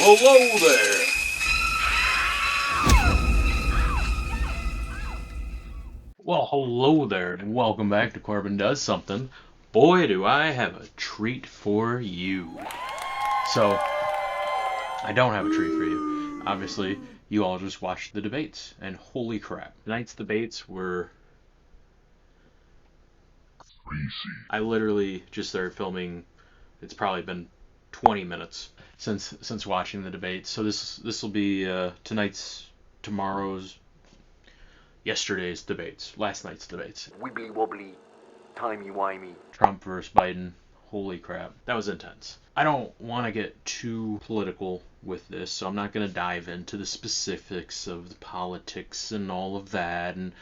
hello there. Well, hello there, and welcome back to Corbin Does Something. Boy, do I have a treat for you. So, I don't have a treat for you. Obviously, you all just watched the debates, and holy crap. Tonight's debates were crazy. I literally just started filming. It's probably been 20 minutes since watching the debates. So this will be tomorrow's, yesterday's debates, last night's debates. Wibbly wobbly, timey wimey. Trump versus Biden. Holy crap, that was intense. I don't want to get too political with this, so I'm not going to dive into the specifics of the politics and all of that, and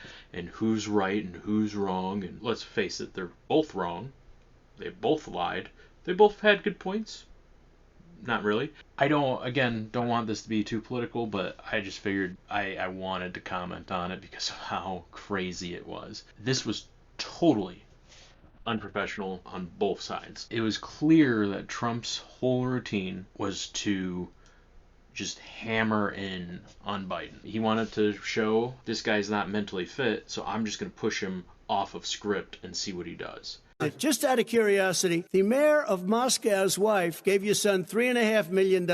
who's right and who's wrong. And let's face it, they're both wrong. They both lied. They both had good points. Not really. I don't want this to be too political, but I just figured I wanted to comment on it because of how crazy it was. This was totally unprofessional on both sides. It was clear that Trump's whole routine was to just hammer in on Biden. He wanted to show this guy's not mentally fit, so I'm just going to push him off of script and see what he does. Just out of curiosity, the mayor of Moscow's wife gave your son $3.5 million.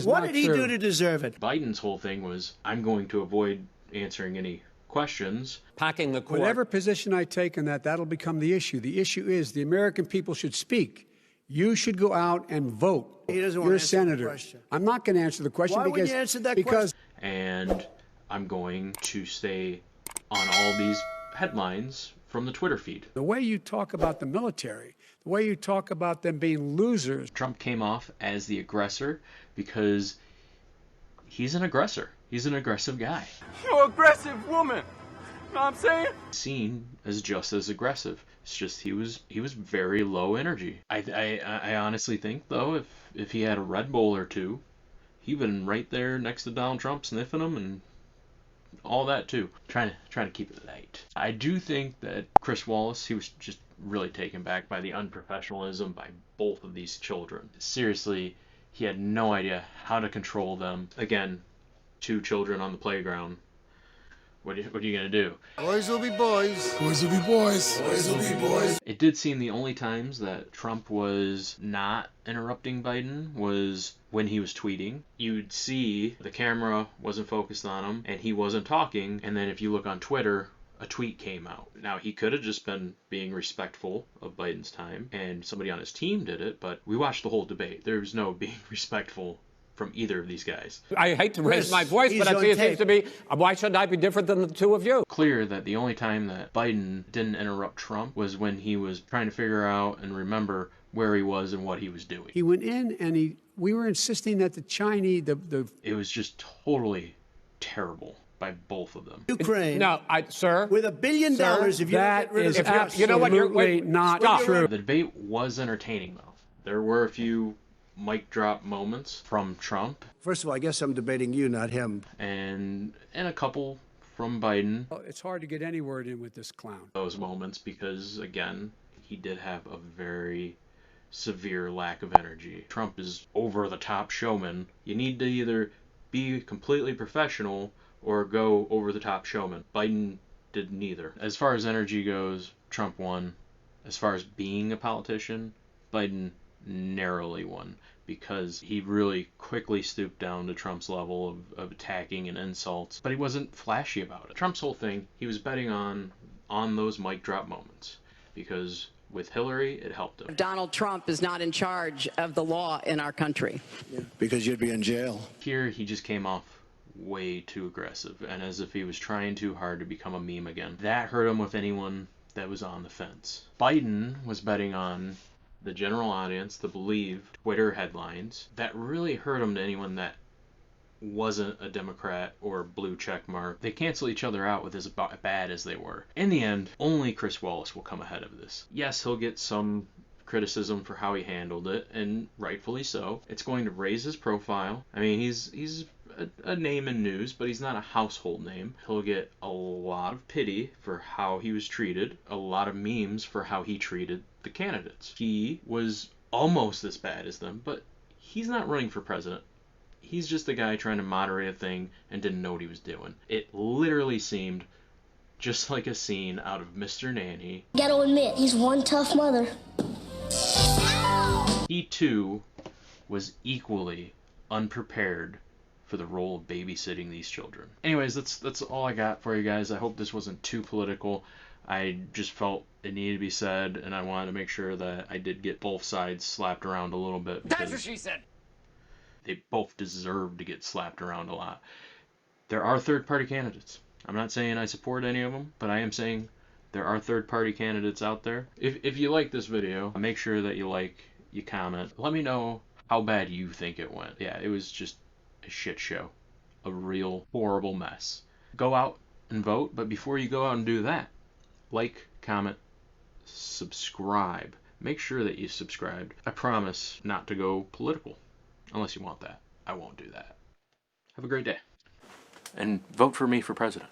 What did he do to deserve it? Biden's whole thing was, I'm going to avoid answering any questions. Packing the court. Whatever position I take on that'll become the issue. The issue is the American people should speak. You should go out and vote. He doesn't want You're a to answer senator. the question. I'm not going to answer the question. Why wouldn't you answer that question? And I'm going to stay on all these headlines from the Twitter feed. The way you talk about the military, the way you talk about them being losers. Trump came off as the aggressor because he's an aggressor. He's an aggressive guy. You aggressive woman! Know what I'm saying? Seen as just as aggressive. It's just he was very low energy. I honestly think though if he had a Red Bull or two, he'd been right there next to Donald Trump sniffing him and all that too. Trying to keep it light. I do think that Chris Wallace, he was just really taken back by the unprofessionalism by both of these children. Seriously, he had no idea how to control them. Again, 2 children on the playground. What are you going to do? Boys will be boys. Boys will be boys. Boys will be boys. It did seem the only times that Trump was not interrupting Biden was when he was tweeting. You'd see the camera wasn't focused on him and he wasn't talking, and then if you look on Twitter, a tweet came out. Now, he could have just been being respectful of Biden's time and somebody on his team did it, but we watched the whole debate. There was no being respectful from either of these guys. I hate to raise my voice, but I see it seems to be, why shouldn't I be different than the two of you? Clear that the only time that Biden didn't interrupt Trump was when he was trying to figure out and remember where he was and what he was doing. He went in and we were insisting that the Chinese, It was just totally terrible by both of them. Ukraine. No, sir. With $1 billion, if you that get rid of is the you know what, absolutely not true. The debate was entertaining though. There were a few mic drop moments from Trump. First of all, I guess I'm debating you, not him. And a couple from Biden. It's hard to get any word in with this clown. Those moments because, again, he did have a very severe lack of energy. Trump is over-the-top showman. You need to either be completely professional or go over-the-top showman. Biden did neither. As far as energy goes, Trump won. As far as being a politician, Biden narrowly won because he really quickly stooped down to Trump's level of attacking and insults, but he wasn't flashy about it. Trump's whole thing, he was betting on those mic drop moments because with Hillary, it helped him. Donald Trump is not in charge of the law in our country. Yeah, because you'd be in jail. Here, he just came off way too aggressive and as if he was trying too hard to become a meme again. That hurt him with anyone that was on the fence. Biden was betting on the general audience to believe Twitter headlines. That really hurt him to anyone that wasn't a Democrat or blue check mark. They cancel each other out with as bad as they were. In the end, only Chris Wallace will come ahead of this. Yes, he'll get some criticism for how he handled it, and rightfully so. It's going to raise his profile. I mean, he's a name in news, but he's not a household name. He'll get a lot of pity for how he was treated, a lot of memes for how he treated the candidates. He was almost as bad as them, but he's not running for president. He's just a guy trying to moderate a thing and didn't know what he was doing. It literally seemed just like a scene out of Mr. Nanny. Gotta admit, he's one tough mother. He too was equally unprepared for the role of babysitting these children. Anyways, that's all I got for you guys. I hope this wasn't too political. I just felt it needed to be said, and I wanted to make sure that I did get both sides slapped around a little bit. That's what she said. They both deserve to get slapped around a lot. There are third-party candidates. I'm not saying I support any of them, but I am saying there are third-party candidates out there. If you like this video, make sure that you like, you comment. Let me know how bad you think it went. Yeah, it was just a shit show. A real horrible mess. Go out and vote, but before you go out and do that, like, comment, subscribe. Make sure that you subscribed. I promise not to go political. Unless you want that. I won't do that. Have a great day. And vote for me for president.